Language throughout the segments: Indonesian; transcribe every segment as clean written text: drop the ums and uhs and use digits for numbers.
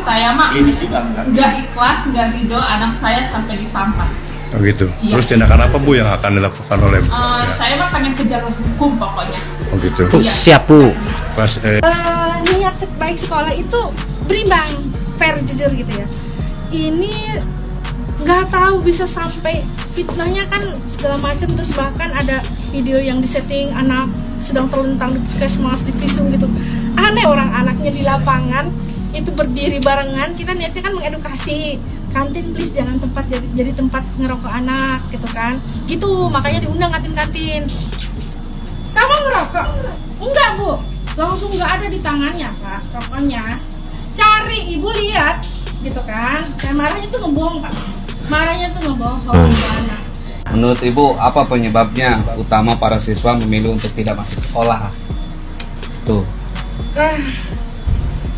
Saya mah nggak ikhlas, nggak ridho anak saya sampai ditampar. Oh gitu. Iya. Terus tindakan apa Bu yang akan dilakukan oleh Saya mah pengen kejar hukum pokoknya. Oh gitu. Iya. Siap Bu. Pas Niat baik sekolah itu berimbang, fair, jujur gitu ya. Ini nggak tahu bisa sampai fitnahnya kan segala macam, terus bahkan ada video yang disetting anak sedang terlentang di puskesmas, di pisung gitu. Aneh, orang anaknya di lapangan itu berdiri barengan. Kita niatnya kan mengedukasi, kantin please jangan tempat jadi tempat ngerokok anak gitu kan, gitu. Makanya diundang kantin-kantin. Kamu ngerokok? Enggak Bu, langsung nggak ada di tangannya Pak rokoknya. Cari ibu lihat gitu kan. Saya marahnya tuh ngebohong Pak, marahnya tuh ngebohong ke anak. Menurut Ibu, apa penyebabnya utama para siswa memilih untuk tidak masuk sekolah? Tuh.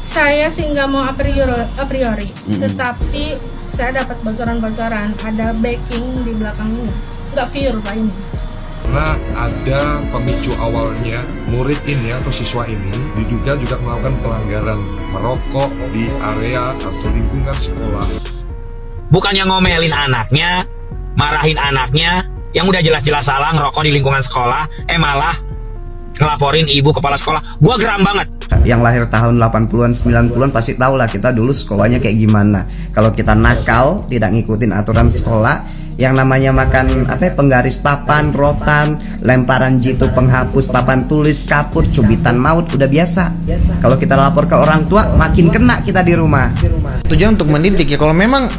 Saya sih nggak mau a priori, tetapi saya dapat bocoran-bocoran, ada backing di belakang ini, nggak pure Pak ini. Karena ada pemicu awalnya, murid ini atau siswa ini diduga juga melakukan pelanggaran merokok di area atau lingkungan sekolah. Bukannya ngomelin anaknya, marahin anaknya yang udah jelas-jelas salah ngerokok di lingkungan sekolah, malah ngelaporin ibu kepala sekolah. Gua geram banget. Yang lahir tahun 80-an 90-an pasti tahu lah kita dulu sekolahnya kayak gimana. Kalau kita nakal, tidak ngikutin aturan sekolah, yang namanya makan penggaris papan, rotan, lemparan jitu, penghapus papan tulis, kapur, cubitan maut udah biasa. Kalau kita lapor ke orang tua, makin kena kita di rumah. Tujuan untuk mendidik ya. Kalau memang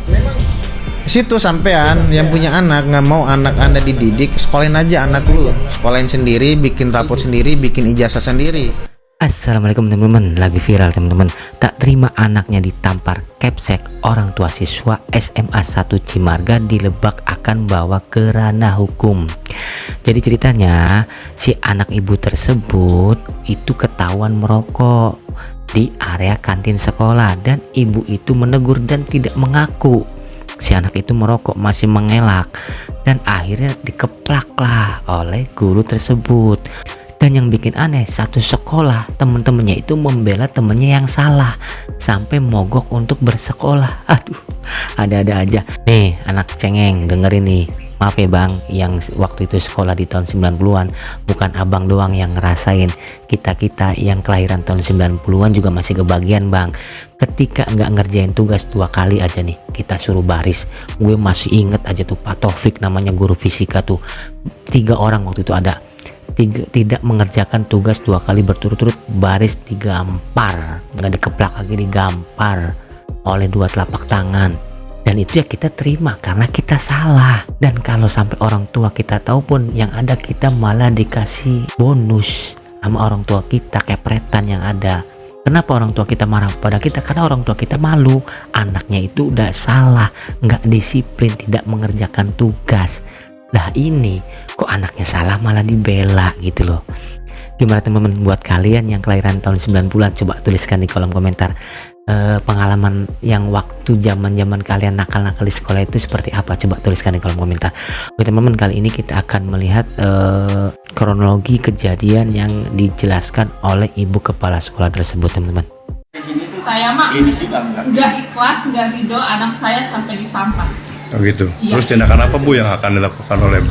situ sampean yang punya anak nggak mau anak anda dididik, sekolahin aja anak lu, sekolahin sendiri, bikin rapor sendiri, bikin ijazah sendiri. Assalamualaikum teman-teman, lagi viral teman-teman. Tak terima anaknya ditampar kepsek, orang tua siswa SMA 1 Cimarga di Lebak akan bawa ke ranah hukum. Jadi ceritanya si anak ibu tersebut itu ketahuan merokok di area kantin sekolah dan ibu itu menegur dan tidak mengaku. Si anak itu merokok, masih mengelak, dan akhirnya dikeplak lah oleh guru tersebut. Dan yang bikin aneh, satu sekolah temen-temennya itu membela temennya yang salah sampai mogok untuk bersekolah. Aduh, ada-ada aja. Nih anak cengeng, dengerin nih. Maaf ya bang, yang waktu itu sekolah di tahun 90-an, bukan abang doang yang ngerasain. Kita yang kelahiran tahun 90-an juga masih kebagian bang. Ketika nggak ngerjain tugas 2 kali aja nih, kita suruh baris. Gue masih inget aja tuh Pak Taufik, namanya guru fisika tuh. 3 orang waktu itu ada. Tidak mengerjakan tugas 2 kali berturut-turut, baris digampar. Nggak dikeplak lagi, digampar oleh 2 telapak tangan. Dan itu ya kita terima karena kita salah. Dan kalau sampai orang tua kita tahu pun, yang ada kita malah dikasih bonus sama orang tua kita, kepretan yang ada. Kenapa orang tua kita marah pada kita? Karena orang tua kita malu, anaknya itu udah salah, nggak disiplin, tidak mengerjakan tugas. Nah ini kok anaknya salah malah dibela gitu loh. Gimana teman-teman, buat kalian yang kelahiran tahun 90-an, coba tuliskan di kolom komentar pengalaman yang waktu zaman kalian nakal-nakal di sekolah itu seperti apa, coba tuliskan di kolom komentar. Oke teman-teman, kali ini kita akan melihat kronologi kejadian yang dijelaskan oleh ibu kepala sekolah tersebut teman-teman. Saya mah nggak ikhlas, nggak ridho anak saya sampai ditampar. Oh gitu. Iya. Terus tindakan apa Bu yang akan dilakukan oleh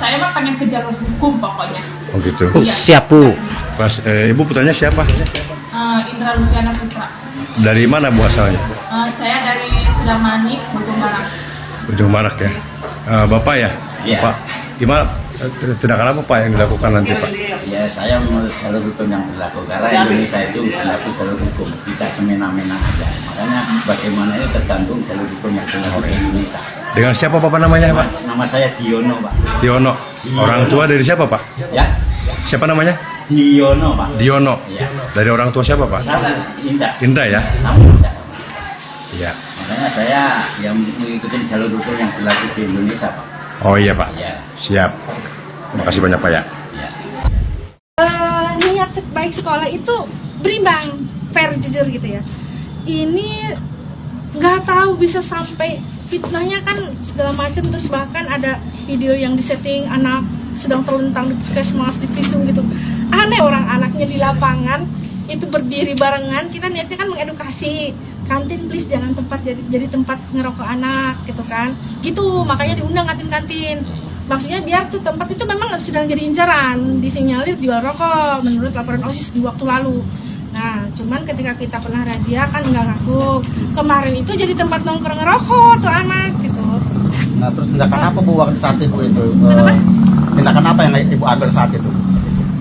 Saya mah pengen kejar hukum pokoknya. Oh gitu. Iya. Siap Bu. Pas ibu putranya siapa? Indra Lupiana Putra. Dari mana Bu asalnya? Saya dari Sudamanik, Bojong Barat. Ujung Barak ya. Bapak ya? Iya. Pak, gimana tindakan apa Pak yang dilakukan nanti Pak? Ya saya menurut jalur hukum yang berlaku, karena Indonesia itu berlaku jalur hukum, tidak semena-mena aja. Makanya bagaimana itu tergantung jalur hukum yang berlaku di Indonesia. Dengan siapa Bapak namanya Pak? Nama saya Diono Pak. Diono. Orang tua dari siapa Pak? Ya, Siapa namanya? Diono Pak. Diono. Iya. Dari orang tua siapa Pak? Sama Indah. Indah ya? Sama Indah. Iya. Makanya saya yang mengikuti jalur hukum yang berlaku di Indonesia Pak. Oh iya Pak. Ya. Siap. Terima kasih banyak Pak ya. Niat baik sekolah itu berimbang, fair, jujur gitu ya. Ini nggak tahu bisa sampai fitnahnya kan segala macam, terus bahkan ada video yang disetting anak sedang terlentang di puskesmas, di pisung gitu. Aneh, orang anaknya di lapangan itu berdiri barengan. Kita niatnya kan mengedukasi, kantin please jangan tempat jadi tempat ngerokok anak gitu kan, gitu makanya diundang kantin-kantin. Maksudnya biar tuh tempat itu memang sedang jadi incaran, disinyalir jual rokok menurut laporan OSIS di waktu lalu. Nah, cuman ketika kita pernah razia kan nggak ngaku. Kemarin itu jadi tempat nongkrong ngerokok tuh anak gitu. Nah, terus tindakan apa Bu waktu saat itu? Tindakan apa yang Ibu ambil saat itu?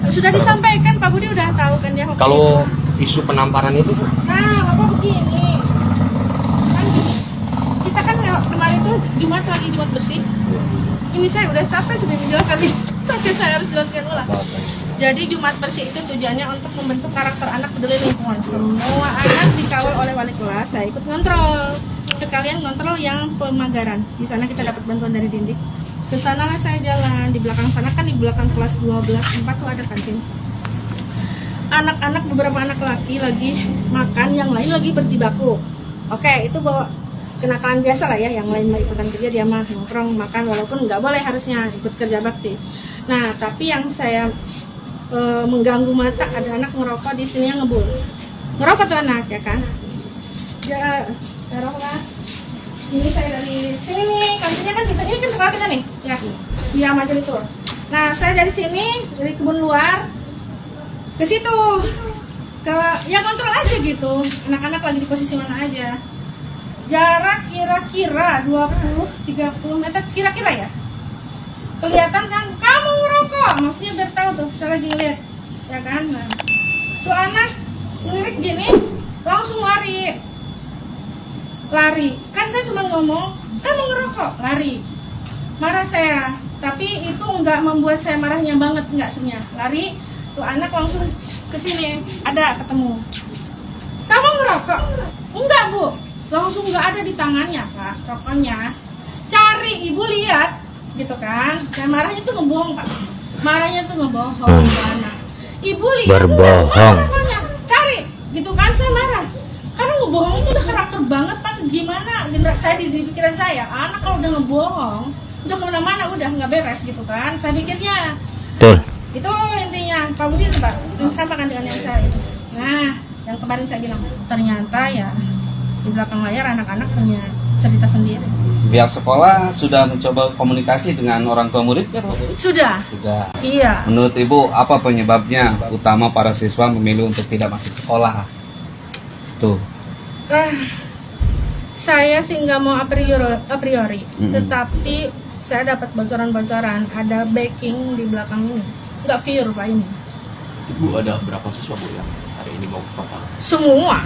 Sudah disampaikan, Pak Budi udah tahu kan dia. Kalau isu penamparan itu Nah, Bapak begini. Kan gini. Kita kan kemarin tuh Jumat bersih. Ini saya udah capek sudah menjelaskan nih. Tapi saya harus jelaskan ulang. Jadi Jumat bersih itu tujuannya untuk membentuk karakter anak peduli lingkungan. Semua anak dikawal oleh wali kelas. Saya ikut ngontrol. Sekalian ngontrol yang pemagaran. Di sana kita dapat bantuan dari Dindik. Ke sana lah saya jalan. Di belakang sana kan di belakang kelas 12 4 tuh ada kantin. Anak-anak beberapa anak laki lagi makan, yang lain lagi berjibaku. Oke, itu bawa kenakalan biasa lah ya, yang lain mau ikutan kerja dia mah nongkrong makan walaupun nggak boleh harusnya ikut kerja bakti. Nah, tapi yang saya mengganggu mata ada anak ngerokok di sini yang ngerokok tuh anak ya kan. Ya, ngerokok. Ini saya dari sini nih, kantinnya kan situ, ini kan sekolah kita nih, ya, dia maju itu. Nah, saya dari sini, dari kebun luar ke situ, ke ya kontrol aja gitu, anak-anak lagi di posisi mana aja. Jarak kira-kira 20-30 meter kira-kira ya. Kelihatan kan, kamu ngerokok, maksudnya biar tahu tuh, saya lagi lihat, ya kan. Nah, tuh anak ngelirik gini, langsung lari, kan saya cuma ngomong, saya mau ngerokok, lari, marah saya, tapi itu nggak membuat saya marahnya banget, nggak sebenarnya, lari, tuh anak langsung kesini, ada ketemu, kamu ngerokok, enggak Bu, langsung nggak ada di tangannya Pak, rokoknya, cari ibu lihat, gitu kan, saya marahnya tuh ngebohong Pak, marahnya tuh ngebohong anak, ibu lihat, berbohong, rokoknya, cari, gitu kan, saya marah. Karena ngebohong itu udah karakter banget Pak, gimana saya di pikiran saya, anak kalau udah ngebohong udah kemana-mana udah nggak beres gitu kan, saya pikirnya. betul. Itu intinya Pak Budi Pak, yang sama kan dengan yang saya itu. Nah, yang kemarin saya bilang ternyata ya di belakang layar anak-anak punya cerita sendiri. Pihak sekolah sudah mencoba komunikasi dengan orang tua murid kan? Sudah. Iya. Menurut Ibu apa penyebabnya utama para siswa memilih untuk tidak masuk sekolah? Tuh. Saya sih nggak mau a priori, tetapi saya dapat bocoran-bocoran ada backing di belakang ini, nggak pure Pak ini. Bu, ada berapa siswa Bu yang hari ini mau ke Bapak? Semua.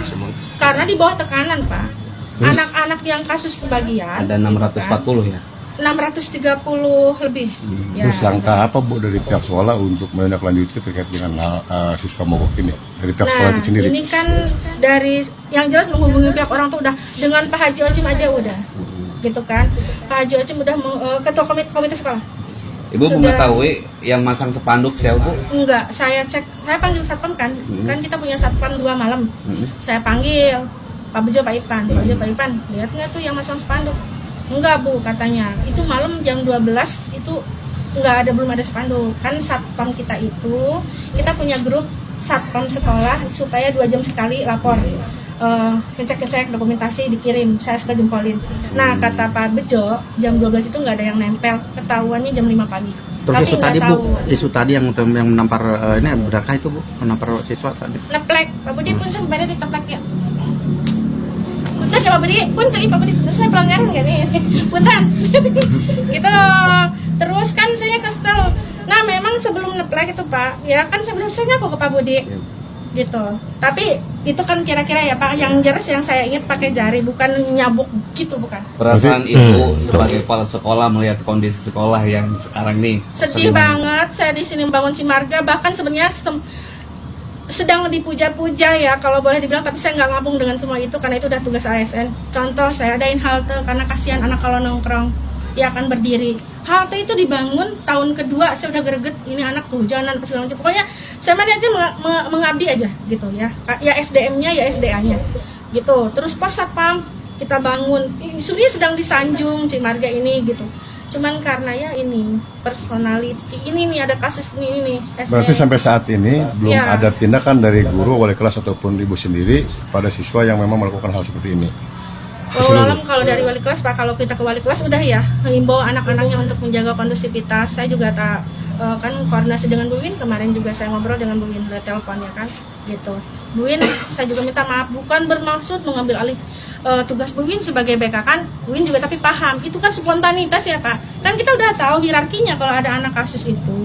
Karena di bawah tekanan Pak. Anak-anak yang kasus sebagian ada 640 ya? 630 lebih. Ya. Terus langkah apa Bu dari pihak sekolah untuk menindaklanjuti terkait dengan siswa mogok ini dari pihak sekolah itu sendiri? Ini kan dari yang jelas menghubungi pihak orang tuh udah dengan Pak Haji Osim aja udah, gitu kan. Pak Haji Osim udah ketua komite sekolah. Ibu mengetahui yang masang spanduk siapa Bu? Enggak, saya cek, saya panggil satpam kan, kan kita punya satpam 2 malam. Saya panggil Pak Bejo, Pak Ipan, lihat nggak tuh yang masang spanduk? Enggak Bu, katanya itu malam jam 12 itu belum ada spanduk. Kan satpam kita itu, kita punya grup satpam sekolah supaya 2 jam sekali lapor, ngecek dokumentasi dikirim, saya suka jempolin. Nah kata Pak Bejo jam 12 itu nggak ada yang nempel, ketahuannya jam 5 pagi. Terus tapi isu tadi tahu. Bu, isu tadi yang menampar ini berkah itu Bu, menampar siswa tadi. Neplek, Pak Budi pun tuh pada diteplek ya. Punten ya Pak Budi, Pak Budi, saya pelanggaran nggak nih? Punten. Gitu. Terus kan saya kesel. Nah memang sebelum neplek itu Pak, ya kan sebelum saya ngaku ke Pak Budi. Gitu. Tapi itu kan kira-kira ya Pak, yang jelas yang saya ingat pakai jari, bukan nyabuk gitu, bukan. Perasaan Ibu sebagai kepala sekolah melihat kondisi sekolah yang sekarang nih sedih banget. Saya di sini membangun Cimarga, bahkan sebenarnya sedang dipuja-puja ya kalau boleh dibilang, tapi saya nggak ngabung dengan semua itu karena itu udah tugas ASN. Contoh saya adain halte karena kasihan anak kalau nongkrong ya akan berdiri. Halte itu dibangun tahun kedua, saya udah greget ini anak kehujanan apa segala macam. Pokoknya saya aja mengabdi aja gitu ya. Ya SDM-nya ya SDA-nya gitu. Terus pos satpam kita bangun. Isunya sedang disanjung Cimarga ini gitu. Cuman karena ya ini personality ini nih ada kasus ini nih. Berarti sampai saat ini belum Ya. ada tindakan dari guru, wali kelas ataupun ibu sendiri pada siswa yang memang melakukan hal seperti ini. Walau kalau dari wali kelas Pak, kalau kita ke wali kelas udah ya mengimbau anak-anaknya untuk menjaga kondusivitas. Saya juga kan koordinasi dengan Bu Win, kemarin juga saya ngobrol dengan Bu Win lewat telepon ya kan gitu. Bu Win, saya juga minta maaf, bukan bermaksud mengambil alih tugas Bu Win sebagai BK kan. Bu Win juga tapi paham itu kan spontanitas ya Pak, kan kita udah tahu hierarkinya. Kalau ada anak kasus itu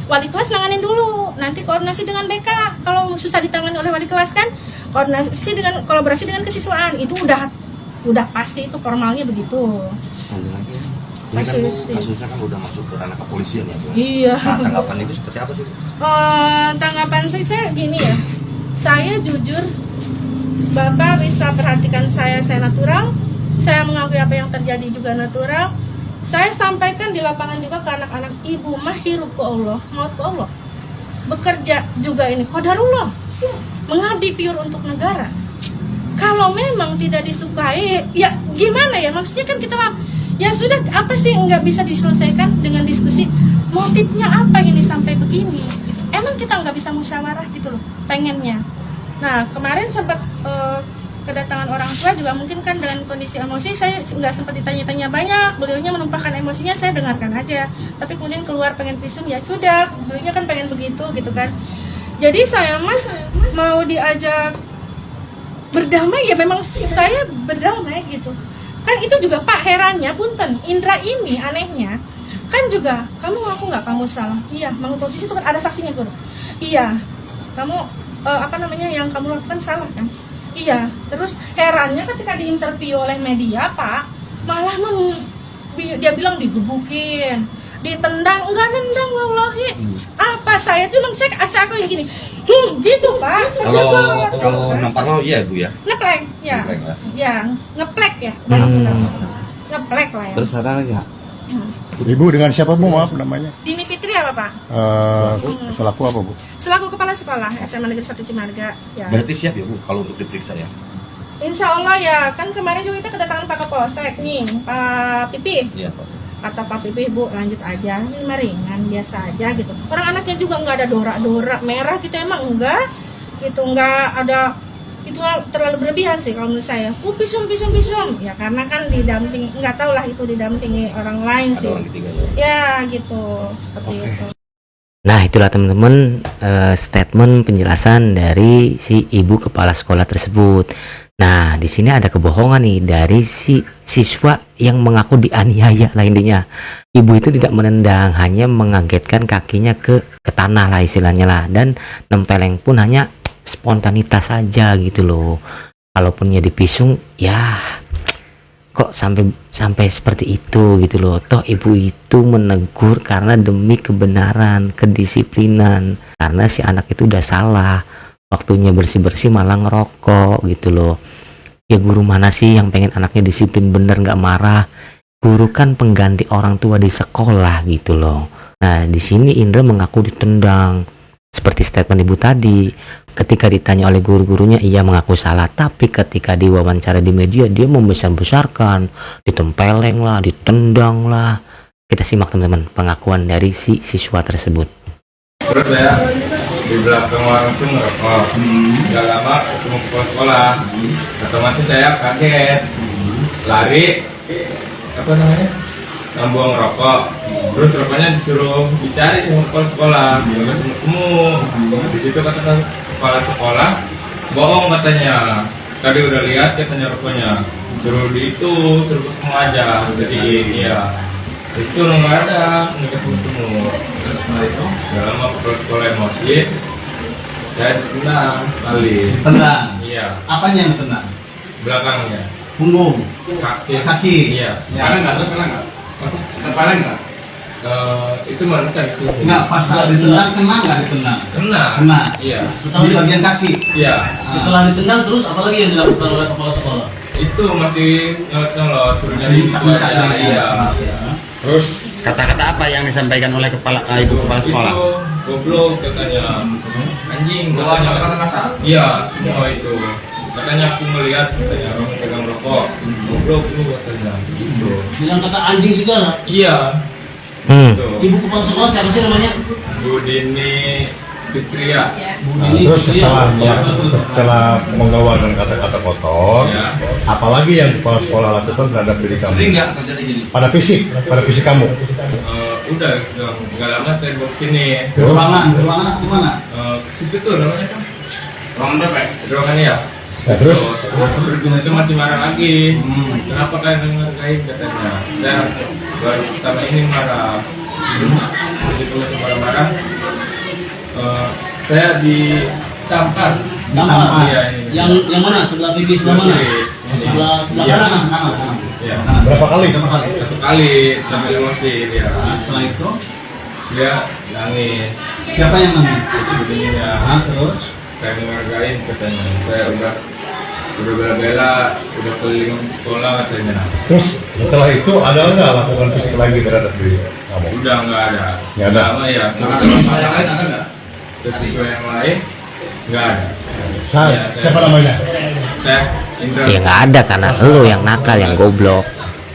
wali kelas nanganin dulu, nanti koordinasi dengan BK. Kalau susah ditangani oleh wali kelas kan koordinasi dengan kolaborasi dengan kesiswaan. Itu udah pasti, itu formalnya begitu. Ini kan Bu, kasusnya kan udah masuk ke ranah kepolisian ya Bu. Iya. Nah, tanggapan itu seperti apa sih? Tanggapan saya gini ya, saya jujur, Bapak bisa perhatikan saya natural, saya mengakui apa yang terjadi juga natural. Saya sampaikan di lapangan juga ke anak-anak, ibu mah hirup ke Allah, maut ke Allah. Bekerja juga ini qadarullah, mengabdi pure untuk negara. Kalau memang tidak disukai, ya gimana ya, maksudnya kan kita ya sudah, apa sih nggak bisa diselesaikan dengan diskusi, motifnya apa ini sampai begini gitu. Emang kita nggak bisa musyawarah gitu loh pengennya. Nah kemarin sempat kedatangan orang tua juga, mungkin kan dengan kondisi emosi saya nggak sempat ditanya-tanya banyak, beliaunya menumpahkan emosinya, saya dengarkan aja. Tapi kemudian keluar pengen visum, ya sudah, beliaunya kan pengen begitu gitu kan. Jadi saya mah mau diajak berdamai ya memang saya berdamai gitu kan. Itu juga Pak, herannya punten Indra ini anehnya kan juga, kamu ngaku nggak kamu salah? Iya, mengutuk di situ kan ada saksinya tuh. Iya, kamu yang kamu lakukan salah kan? Iya. Terus herannya ketika diinterview oleh media Pak, malah dia bilang digebukin, ditendang. Enggak nendang wallahi. Apa saya aku yang gini gitu Pak. Kalau nampar mau iya Bu ya. Ngeplek ya. Ya, ngeplek ya. Ngeplek lah ya. Bersaudara ya. Ibu dengan siapa Bu, maaf namanya? Dini Fitri apa Pak? Selaku apa Bu? Selaku kepala sekolah SMA Negeri 1 Cimarga ya. Berarti siap ya Bu kalau untuk diperiksa ya? Insya Allah ya, kan kemarin juga kita kedatangan Pak Kapolsek nih, Pak Pipi. Iya Pak. Kata Pak Pipi, Bu lanjut aja, ini mah ringan biasa aja gitu. Orang anaknya juga nggak ada dorak-dorak merah gitu, emang enggak gitu, nggak ada, itu terlalu berlebihan sih kalau menurut saya. Pisum ya karena kan didampingi, nggak tahu lah itu didampingi orang lain sih. Ya gitu, seperti itu. Nah itulah teman-teman statement penjelasan dari si ibu kepala sekolah tersebut. Nah di sini ada kebohongan nih dari si siswa yang mengaku dianiaya lah intinya. Ibu itu tidak menendang, hanya mengagetkan kakinya ke tanah lah istilahnya lah, dan nempeleng pun hanya spontanitas saja gitu loh. Kalaupun ya dipisung ya kok sampai seperti itu gitu loh. Toh ibu itu menegur karena demi kebenaran, kedisiplinan, karena si anak itu udah salah, waktunya bersih-bersih malah ngerokok gitu loh. Ya guru mana sih yang pengen anaknya disiplin bener nggak marah? Guru kan pengganti orang tua di sekolah gitu loh. Nah di sini Indra mengaku ditendang seperti statement ibu tadi. Ketika ditanya oleh guru-gurunya, ia mengaku salah, tapi ketika diwawancara di media dia membesar-besarkan, ditempeleng lah, ditendang lah. Kita simak teman-teman pengakuan dari si siswa tersebut. Terus saya di belakang warung itu ngerokok. Gak lama ketemu kepala sekolah, otomatis saya kaget, lari, buang rokok. Terus rokoknya disuruh dicari sama kepala sekolah, nggak ketemu. Di situ kata kepala sekolah, bohong katanya. Tadi udah lihat katanya rokoknya, suruh ketemu aja. Jadi iya. Di situ nggak ada, nggak ketemu. Terus setelah itu, nggak lama kepala sekolah emosi, saya ditendang sekali. Tendang? Iya. Apanya yang tendang? Belakangnya. Punggung? Kaki? Iya. Mana nggak? Terus nggak? Terpaleng nggak? Itu mana kan sih? Nggak, pas saat ditendang kena nggak ditendang? Kena. Iya. Di bagian kaki? Iya. Setelah ditendang terus apalagi yang dilakukan oleh kepala sekolah? Itu masih nyolot, suruh nyari aja. Iya. Terus kata-kata apa yang disampaikan oleh ibu kepala sekolah? Itu goblok katanya, anjing katanya. Iya, semua itu. Katanya aku ngeliat, katanya orang pegang rokok. Goblok lu katanya. Gitu. Bilang kata anjing segala. Iya. Gitu. Ibu kepala sekolah siapa sih namanya? Bu Dini Fitria. Terus setelah mengeluarkan kata-kata kotor, apalagi yang kepala sekolah lakukan terhadap diri kamu? Sering nggak terjadi gini? Pada fisik kamu? Udah, nggak lama saya bawa sini. Ruangan di mana? Ke situ tuh namanya kan? Ruangan berapa? Ruangan ya. Nah, terus? Itu masih marah lagi. Kenapa kalian menghargai katanya? Saya baru pertama ini marah. Terus itu masih marah-marah. Saya ditampar. Iya, ini. Yang mana? Sebelah pipi sebelah mana? Sebelah kanan. Iya. Berapa kali? Satu kali sampai emosi dia. Setelah itu Dia nangis. siapa yang nangis? Itu begininya. Terus Kayak menghargain katanya. Saya udah bela-bela, udah keliling sekolah katanya. Terus setelah itu ada nggak lakukan fisik lagi terhadap diri kamu? Udah nggak ada. Nggak ada. Lama ya. Siswa yang lain ada nggak? Ke siswa yang lain nggak ada. Siapa namanya? Saya Indra. Ya nggak ada karena lu yang nakal, yang goblok,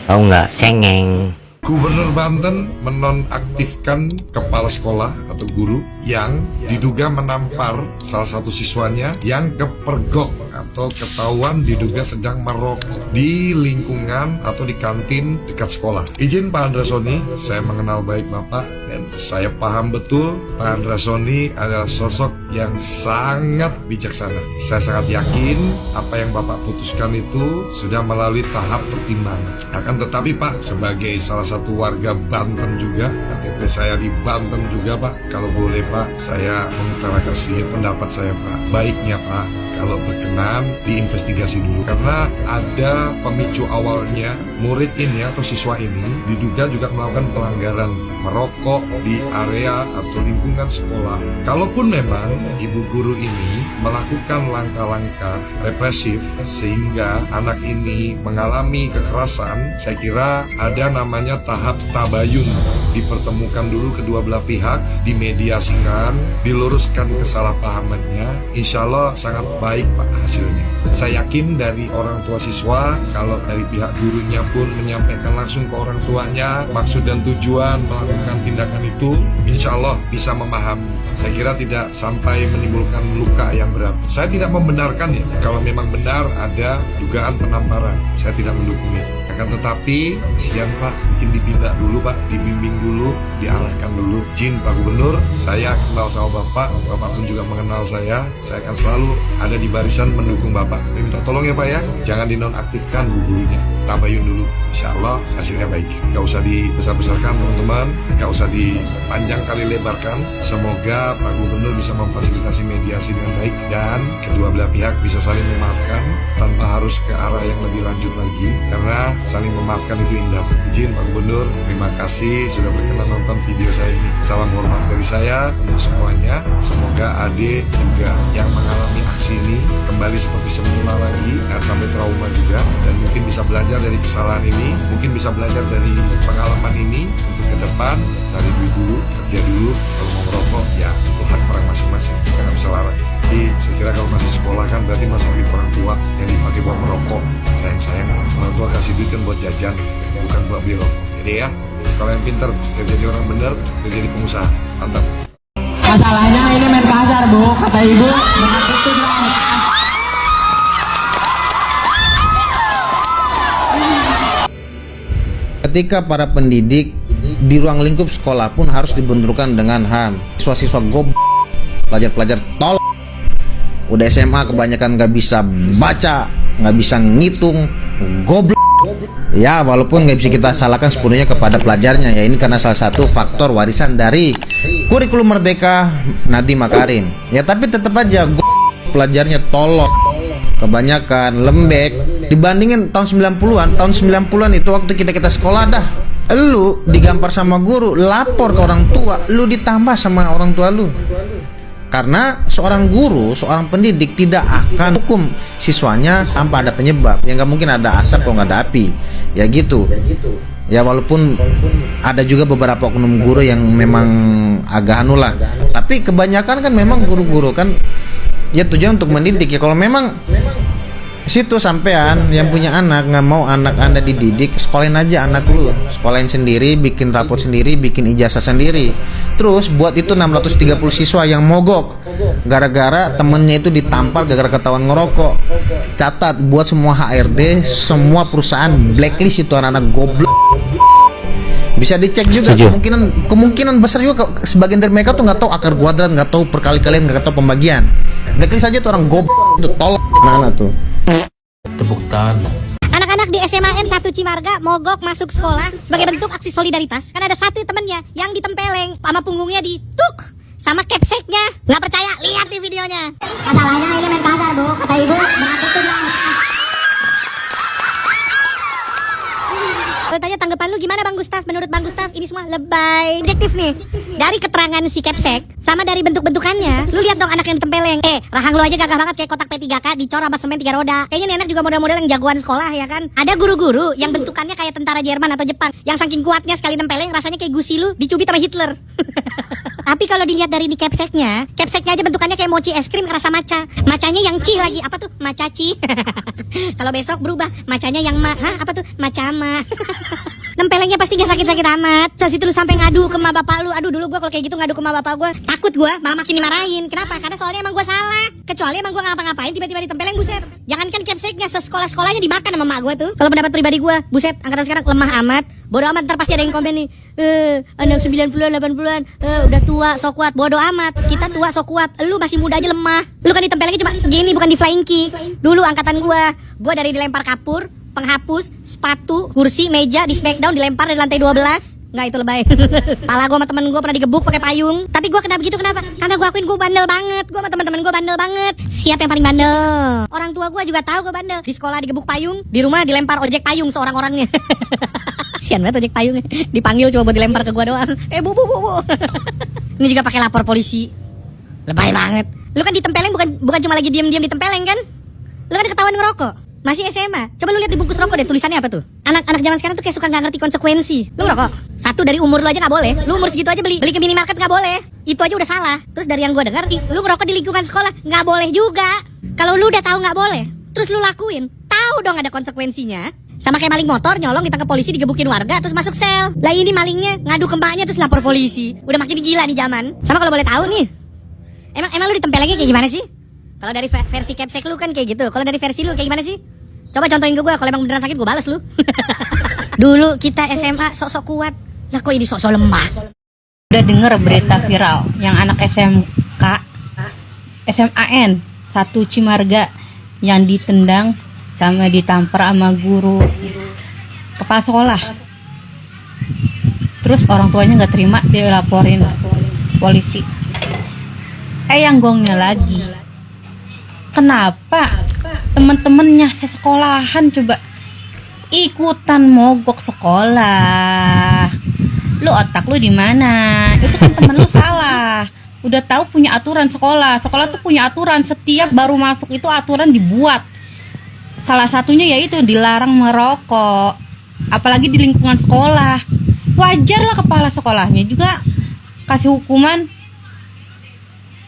tahu nggak, cengeng. Gubernur Banten menonaktifkan kepala sekolah atau guru yang diduga menampar salah satu siswanya yang kepergok atau ketahuan diduga sedang merokok di lingkungan atau di kantin dekat sekolah. Izin Pak Andrasoni, saya mengenal baik Bapak dan saya paham betul Pak Andrasoni adalah sosok yang sangat bijaksana. Saya sangat yakin apa yang Bapak putuskan itu sudah melalui tahap pertimbangan. Akan tetapi Pak, sebagai salah satu warga Banten juga, KTP saya di Banten juga Pak, kalau boleh Pak, saya mengutarakan sedikit pendapat saya Pak. Baiknya Pak, kalau berkenan diinvestigasi dulu, karena ada pemicu awalnya murid ini atau siswa ini diduga juga melakukan pelanggaran merokok di area atau lingkungan sekolah. Kalaupun memang ibu guru ini melakukan langkah-langkah represif sehingga anak ini mengalami kekerasan, saya kira ada namanya tahap tabayun, dipertemukan dulu kedua belah pihak, dimediasikan, diluruskan kesalahpahamannya, insya Allah sangat baik Pak hasilnya. Saya yakin dari orang tua siswa, kalau dari pihak gurunya pun menyampaikan langsung ke orang tuanya maksud dan tujuan melakukan tindakan itu, insya Allah bisa memahami. Saya kira tidak sampai menimbulkan luka yang berat. Saya tidak membenarkan ya, kalau memang benar ada dugaan penamparan, saya tidak mendukung itu. Akan tetapi, kesian Pak, mungkin dipindah dulu Pak, dibimbing dulu, diarahkan dulu. Izin Pak Gubernur, saya kenal sama Bapak, Bapak pun juga mengenal saya akan selalu ada di barisan mendukung Bapak. Minta tolong ya Pak ya, jangan dinonaktifkan bu gurunya, tabayun dulu. Insya Allah hasilnya baik. Gak usah dibesar-besarkan teman-teman, gak usah dipanjang kali lebarkan. Semoga Pak Gubernur bisa memfasilitasi mediasi dengan baik dan kedua belah pihak bisa saling memaafkan tanpa harus ke arah yang lebih lanjut lagi, karena saling memaafkan itu indah. Izin Pak Gubernur, terima kasih sudah berkenan nonton video saya ini. Salam hormat dari saya untuk semuanya. Semoga adik juga yang mengalami aksi ini kembali seperti semula lagi, dan sampai trauma juga, dan mungkin bisa belajar dari kesalahan ini, mungkin bisa belajar dari pengalaman ini untuk ke depan cari duit dulu, kerja dulu. Kalau mau merokok ya itu hak orang masing-masing, kita nggak bisa larang. Jadi saya kira kalau masih sekolah kan berarti masih duit orang tua yang dipakai buat merokok. Sayang orang tua kasih duit kan buat jajan, bukan buat beli rokok. Jadi ya, sekolah yang pintar, jadi orang benar, jadi pengusaha. Mantap. Masalahnya ini main kasar bu, kata ibu. Ketika para pendidik di ruang lingkup sekolah pun harus dibenturkan dengan HAM. Siswa-siswa goblok, pelajar-pelajar tol, udah SMA kebanyakan nggak bisa baca, nggak bisa ngitung, goblok. Ya walaupun nggak bisa kita salahkan sepenuhnya kepada pelajarnya, ya ini karena salah satu faktor warisan dari kurikulum Merdeka Nadiem Makarim. Ya tapi tetap aja pelajarnya tolol, kebanyakan lembek dibandingin tahun 90-an. Tahun 90-an itu waktu kita sekolah dah, lu digampar sama guru, lapor ke orang tua, lu ditambah sama orang tua lu. Karena seorang guru, seorang pendidik tidak akan hukum siswanya tanpa ada penyebab. Ya nggak mungkin ada asap kalau nggak ada api. Ya gitu. Ya walaupun ada juga beberapa oknum guru yang memang agak anu lah. Tapi kebanyakan kan memang guru-guru kan ya tujuan untuk mendidik. Ya kalau memang Situ sampean yang punya anak nggak mau anak anda dididik, sekolahin aja anak lu, sekolahin sendiri, bikin rapor sendiri, bikin ijazah sendiri. Terus buat itu 630 siswa yang mogok gara-gara temennya itu ditampar gara-gara ketahuan ngerokok. Catat buat semua HRD, semua perusahaan blacklist itu anak-anak goblok. Bisa dicek juga. Kemungkinan besar juga sebagian dari mereka tuh nggak tahu akar kuadrat, nggak tahu perkali-kalian, nggak tahu pembagian. Blacklist aja tuh orang goblok itu tolong mana tuh. Tepuk tangan. Anak-anak di SMA N1 Cimarga mogok masuk sekolah sebagai bentuk aksi solidaritas karena ada satu temennya yang ditempeleng sama punggungnya dituk sama kepseknya. Nggak percaya? Lihat di videonya. Masalahnya ini main kasar bu, kata ibu mengakutin lah. Tanya tanggapan lu gimana Bang Gustaf? Menurut Bang Gustaf ini semua lebay. Objektif nih. Dari keterangan si Kepsek sama dari bentuk-bentukannya, lu lihat dong anak yang ditempeleng. Rahang lu aja gagah banget kayak kotak P3K dicor sama semen 3 roda. Kayaknya nih anak juga model-model yang jagoan sekolah ya kan. Ada guru-guru yang bentukannya kayak tentara Jerman atau Jepang, yang saking kuatnya sekali tempeleng rasanya kayak gusi lu dicubit sama Hitler. Tapi kalau dilihat dari di kepseknya aja bentukannya kayak mochi es krim rasa maca. Macanya yang ci lagi, apa tuh? Macaci. Kalau besok berubah, macanya yang apa tuh? Macama. Nempelengnya pasti gak sakit-sakit amat. So situ lu sampai ngadu ke emak bapak lu. Aduh dulu gua kalau kayak gitu ngadu ke emak bapak gua, takut gua makin dimarahin. Kenapa? Karena soalnya emang gua salah. Kecuali emang gua ngapa-ngapain tiba-tiba ditempeleng, buset. Jangankan kepseknya, sesekolah-sekolahnya dimakan sama emak gua tuh. Kalau pendapat pribadi gua, buset, angkatan sekarang lemah amat. Bodoh amat, ntar pasti ada yang komen nih. Anak 90-an, 80-an, udah tua, sok kuat. Bodoh amat, kita tua sok kuat. Lu masih muda aja lemah. Lu kan ditempelengnya cuma gini, bukan di flying kick. Dulu angkatan gua dari dilempar kapur, penghapus, sepatu, kursi, meja di smackdown dilempar dari lantai 12. Nggak, itu lebay. Pala gue sama temen gue pernah digebuk pakai payung. Tapi gue kenapa begitu? Kenapa? Karena gue akuin gue bandel banget. Gue sama temen-temen gue bandel banget. Siapa yang paling bandel? Orang tua gue juga tahu gue bandel. Di sekolah digebuk payung, di rumah dilempar ojek payung seorang-orangnya. Sian banget ojek payungnya. Dipanggil cuma buat dilempar ke gue doang. Bu. Ini juga pakai lapor polisi. Lebay banget. Lu kan ditempeleng bukan cuma lagi diam-diam ditempeleng kan? Lu kan ketahuan ngerokok. Masih SMA. Coba lu lihat di bungkus rokok deh, tulisannya apa tuh? Anak-anak zaman sekarang tuh kayak suka nggak ngerti konsekuensi. Lu ngerokok, satu dari umur lu aja nggak boleh. Lu umur segitu aja beli ke minimarket nggak boleh. Itu aja udah salah. Terus dari yang gua dengar, lu ngerokok di lingkungan sekolah nggak boleh juga. Kalau lu udah tahu nggak boleh, terus lu lakuin, tahu dong ada konsekuensinya. Sama kayak maling motor, nyolong ditangkap polisi, digebukin warga, terus masuk sel. Lah ini malingnya ngadu ke mbaknya terus lapor polisi. Udah makin gila nih zaman. Sama kalau boleh tahu nih, emang lu ditempelengnya kayak gimana sih? Kalau dari versi Kepsek lu kan kayak gitu. Kalau dari versi lu kayak gimana sih? Coba contohin ke gue, kalau emang beneran sakit gue balas lu. Dulu kita SMA sok-sok kuat, lah kok ini sok-sok lemah. Udah denger berita viral yang anak SMK SMAN 1 Cimarga yang ditendang sama ditampar sama guru kepala sekolah. Terus orang tuanya nggak terima, dia laporin polisi. Yang gongnya lagi, kenapa temen-temennya sesekolahan coba ikutan mogok sekolah? Lu otak lu di mana? Itu kan temen lu salah. Udah tahu punya aturan sekolah. Sekolah tuh punya aturan, setiap baru masuk itu aturan dibuat. Salah satunya yaitu dilarang merokok. Apalagi di lingkungan sekolah. Wajar lah kepala sekolahnya juga kasih hukuman.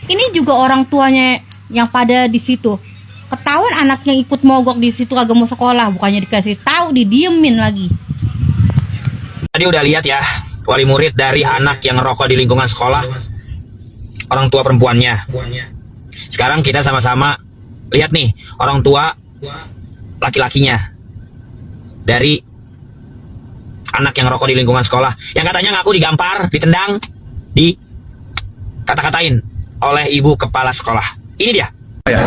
Ini juga orang tuanya yang pada di situ. Ketahuan anaknya ikut mogok di situ kagak mau sekolah, bukannya dikasih tahu didiemin lagi. Tadi udah lihat ya, wali murid dari anak yang ngerokok di lingkungan sekolah, orang tua perempuannya. Sekarang kita sama-sama lihat nih, orang tua laki-lakinya dari anak yang ngerokok di lingkungan sekolah, yang katanya ngaku digampar, ditendang, dikata-katain oleh ibu kepala sekolah. Ini dia. Ya.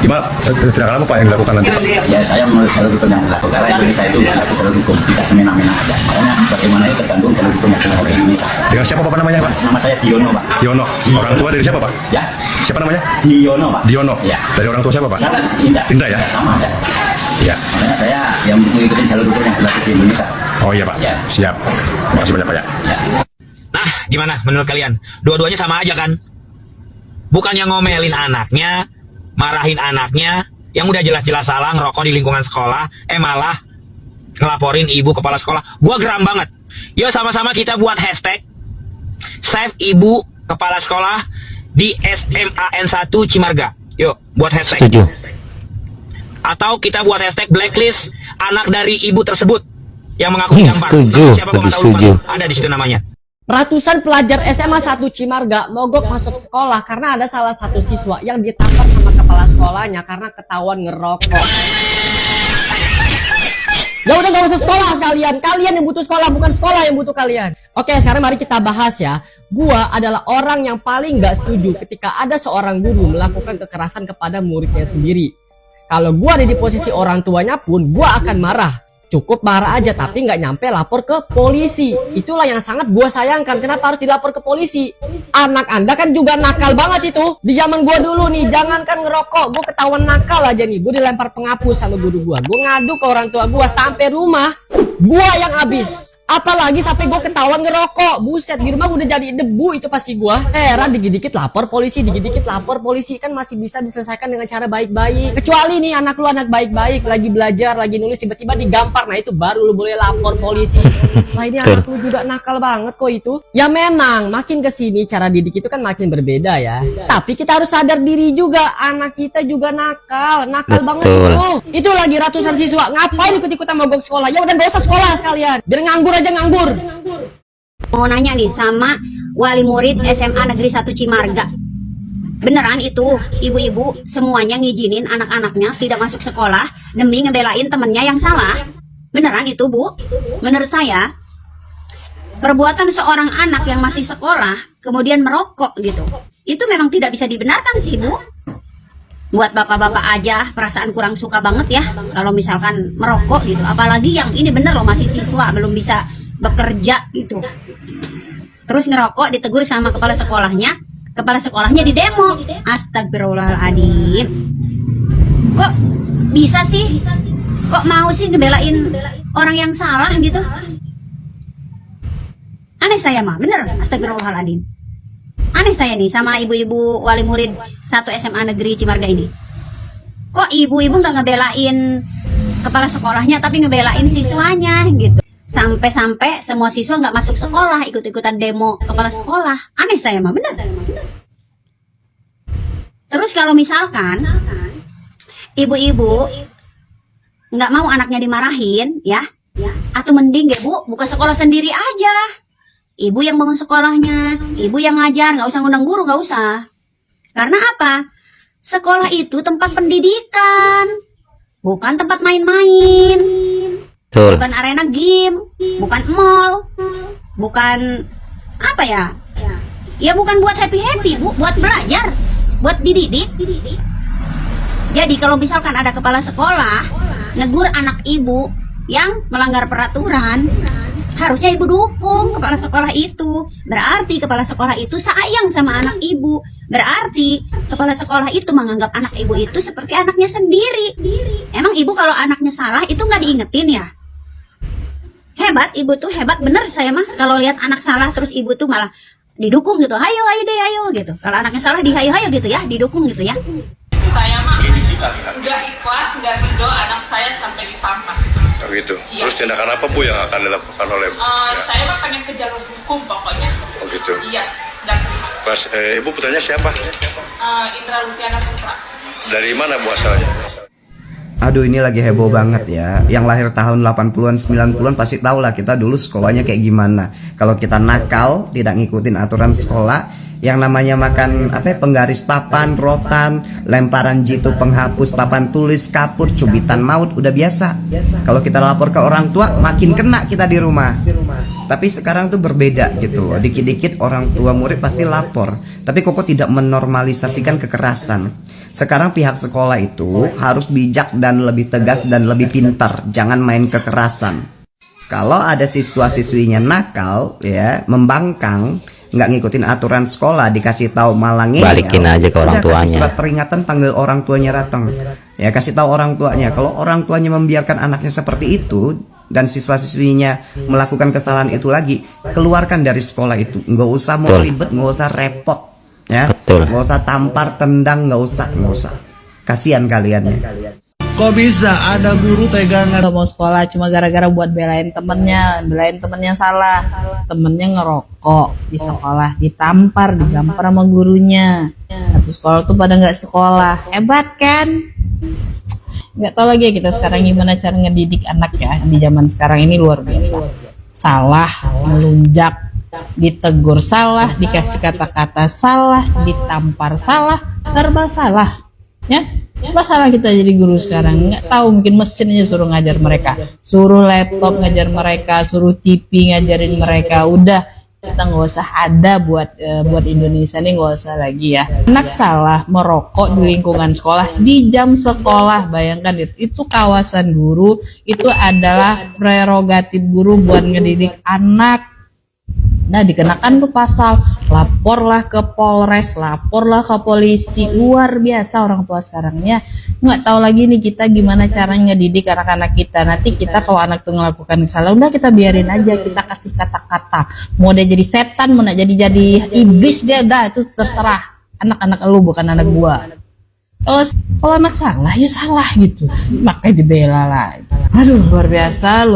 Gimana tindakan apa Pak yang dilakukan nanti Pak? Ya saya menurut jalur hukum yang berlaku karena Indonesia itu berlaku jalur hukum, tidak semena-mena aja. Makanya bagaimana itu tergantung jalur hukum yang berlaku di Indonesia. Dengan siapa Bapak namanya Pak? Nama saya Diono Pak. Diono. Orang tua dari siapa Pak? Ya. Siapa namanya? Diono Pak. Diono. Ya. Dari orang tua siapa Pak? Indah. Indah ya? Sama aja. Ya. Makanya saya yang mengikuti jalur hukum yang berlaku di Indonesia. Oh iya Pak. Ya. Siap. Makasih banyak Pak ya. Nah, gimana menurut kalian? Dua-duanya sama aja kan? Bukan yang ngomelin anaknya, marahin anaknya yang udah jelas-jelas salah ngerokok di lingkungan sekolah, malah ngelaporin ibu kepala sekolah. Gua geram banget. Yuk sama-sama kita buat hashtag Save Ibu Kepala Sekolah di SMAN 1 Cimarga. Yuk buat hashtag. Setuju. Atau kita buat hashtag blacklist anak dari ibu tersebut yang mengaku ditampar. Setuju, Siapa gua nggak tahu, setuju. ada di situ namanya. Ratusan pelajar SMA 1 Cimarga mogok masuk sekolah karena ada salah satu siswa yang ditampar sama kepala sekolahnya karena ketahuan ngerokok. Ya udah gak usah sekolah sekalian, kalian yang butuh sekolah, bukan sekolah yang butuh kalian. Oke, sekarang mari kita bahas ya. Gua adalah orang yang paling gak setuju ketika ada seorang guru melakukan kekerasan kepada muridnya sendiri. Kalau gua ada di posisi orang tuanya pun, gua akan marah. Cukup marah aja tapi nggak nyampe lapor ke polisi. Itulah yang sangat gua sayangkan. Kenapa harus dilapor ke polisi? Anak anda kan juga nakal banget itu. Di zaman gua dulu nih, jangankan ngerokok, gua ketahuan nakal aja nih. Gua dilempar penghapus sama guru gua. Gua ngadu ke orang tua gua sampai rumah. Gua yang habis. Apalagi sampai gue ketahuan ngerokok. Buset, di rumah udah jadi debu itu pasti gue. Heran, dikit-dikit lapor polisi, dikit-dikit lapor polisi. Kan masih bisa diselesaikan dengan cara baik-baik. Kecuali nih anak lu anak baik-baik, lagi belajar, lagi nulis, tiba-tiba digampar. Nah itu baru lu boleh lapor polisi. Lah ini anak lu juga nakal banget kok itu. Ya memang makin kesini cara didik itu kan makin berbeda ya. Tapi kita harus sadar diri juga, anak kita juga nakal. Nakal banget itu. Itu lagi ratusan siswa, ngapain ikut-ikutan mogok sekolah? Ya udah gak usah sekolah sekalian, biar nganggur aja nganggur. Mau nanya nih sama wali murid SMA Negeri 1 Cimarga. Beneran itu ibu-ibu semuanya ngizinin anak-anaknya tidak masuk sekolah demi ngebelain temennya yang salah? Beneran itu, Bu? Menurut saya, perbuatan seorang anak yang masih sekolah kemudian merokok gitu, itu memang tidak bisa dibenarkan sih, Bu. Buat bapak-bapak aja perasaan kurang suka banget ya kalau misalkan merokok gitu. Apalagi yang ini bener loh, masih siswa, belum bisa bekerja gitu. Terus ngerokok, ditegur sama kepala sekolahnya. Kepala sekolahnya di demo. Astagfirullahaladzim. Kok bisa sih? Kok mau sih ngebelain orang yang salah gitu? Aneh saya mah, bener. Astagfirullahaladzim. Aneh saya nih sama ibu-ibu wali murid 1 SMA Negeri Cimarga ini. Kok ibu-ibu nggak ngebelain kepala sekolahnya tapi ngebelain siswanya gitu. Sampai-sampai semua siswa nggak masuk sekolah, ikut-ikutan demo kepala sekolah. Aneh saya mah, bener. Terus kalau misalkan ibu-ibu nggak mau anaknya dimarahin ya, atau mending ya Bu, buka sekolah sendiri aja. Ibu yang bangun sekolahnya, ibu yang ngajar, nggak usah ngundang guru, nggak usah. Karena apa? Sekolah itu tempat pendidikan, bukan tempat main-main, bukan arena game, bukan mall, bukan apa ya? Ya bukan buat happy-happy, Bu, buat belajar, buat dididik. Jadi kalau misalkan ada kepala sekolah negur anak ibu yang melanggar peraturan, harusnya ibu dukung kepala sekolah itu. Berarti kepala sekolah itu sayang sama anak ibu. Berarti kepala sekolah itu menganggap anak ibu itu seperti anaknya sendiri. Emang ibu kalau anaknya salah itu nggak diingetin ya? Hebat, ibu tuh hebat bener saya mah. Kalau lihat anak salah terus ibu tuh malah didukung gitu. Ayo deh, ayo gitu. Kalau anaknya salah dihayo-hayo gitu ya, didukung gitu ya. Saya mah nggak ikhlas, nggak ridho anak saya sampai ditampar. Oh gitu. Iya. Terus tindakan apa Bu yang akan dilakukan oleh Saya mah pengen ke jalur hukum pokoknya. Oh gitu. Iya. Dan Pas Ibu putranya siapa? Indra Lufiana Putra. Dari mana Bu asalnya? Aduh, ini lagi heboh banget ya. Yang lahir tahun 80-an 90-an pasti tahu lah kita dulu sekolahnya kayak gimana. Kalau kita nakal, tidak ngikutin aturan sekolah, yang namanya makan penggaris papan, rotan, lemparan jitu, penghapus papan tulis, kapur, cubitan maut, udah biasa. Kalau kita lapor ke orang tua makin kena kita di rumah. Tapi sekarang tuh berbeda gitu. Dikit-dikit orang tua murid pasti lapor. Tapi kok tidak menormalisasikan kekerasan. Sekarang pihak sekolah itu harus bijak dan lebih tegas dan lebih pintar. Jangan main kekerasan. Kalau ada siswa-siswinya nakal ya, membangkang, nggak ngikutin aturan sekolah, dikasih tahu malangin, balikin aja ke orang tuanya. Kasih surat peringatan, panggil orang tuanya datang. Ya, kasih tahu orang tuanya. Kalau orang tuanya membiarkan anaknya seperti itu dan siswa-siswinya melakukan kesalahan itu lagi, keluarkan dari sekolah itu. Nggak usah mau ribet, nggak usah repot, ya. Nggak usah tampar, tendang, nggak usah. Kasihan kalian ya. Kok bisa ada guru tegangan gak mau sekolah cuma gara-gara buat belain temennya salah, temennya ngerokok di sekolah, ditampar, digampar sama gurunya, satu sekolah tuh pada nggak sekolah. Hebat kan? nggak tahu lagi ya kita sekarang gimana cara ngedidik anak ya di zaman sekarang ini luar biasa. Salah, melunjak, ditegur salah, dikasih kata-kata salah, ditampar salah, serba salah. Ya, masalah kita jadi guru sekarang nggak tahu, mungkin mesinnya suruh ngajar mereka, suruh laptop ngajar mereka, suruh TV ngajarin mereka. Udah, kita nggak usah ada buat Indonesia nih, nggak usah lagi ya. Anak salah merokok di lingkungan sekolah di jam sekolah, bayangkan itu kawasan guru, itu adalah prerogatif guru buat ngedidik anak. Nah, dikenakan tuh pasal, laporlah ke Polres, laporlah ke polisi. Luar biasa orang tua sekarang ya. Nggak tahu lagi nih kita gimana cara ngedidik anak-anak kita. Nanti kita kalau anak tuh ngelakukan kesalahan, udah kita biarin aja, kita kasih kata-kata. Mau dia jadi setan, mau jadi iblis, dia udah itu terserah. Anak-anak lu bukan anak gua. Kalau anak salah ya salah gitu, makanya dibela lah. Aduh, luar biasa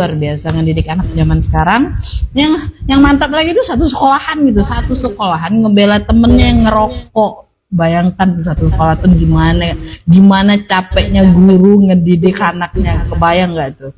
ngedidik anak zaman sekarang. Yang mantap lagi itu satu sekolahan ngebela temennya yang ngerokok. Bayangkan tuh satu sekolah tuh gimana capeknya guru ngedidik anaknya, kebayang nggak tuh?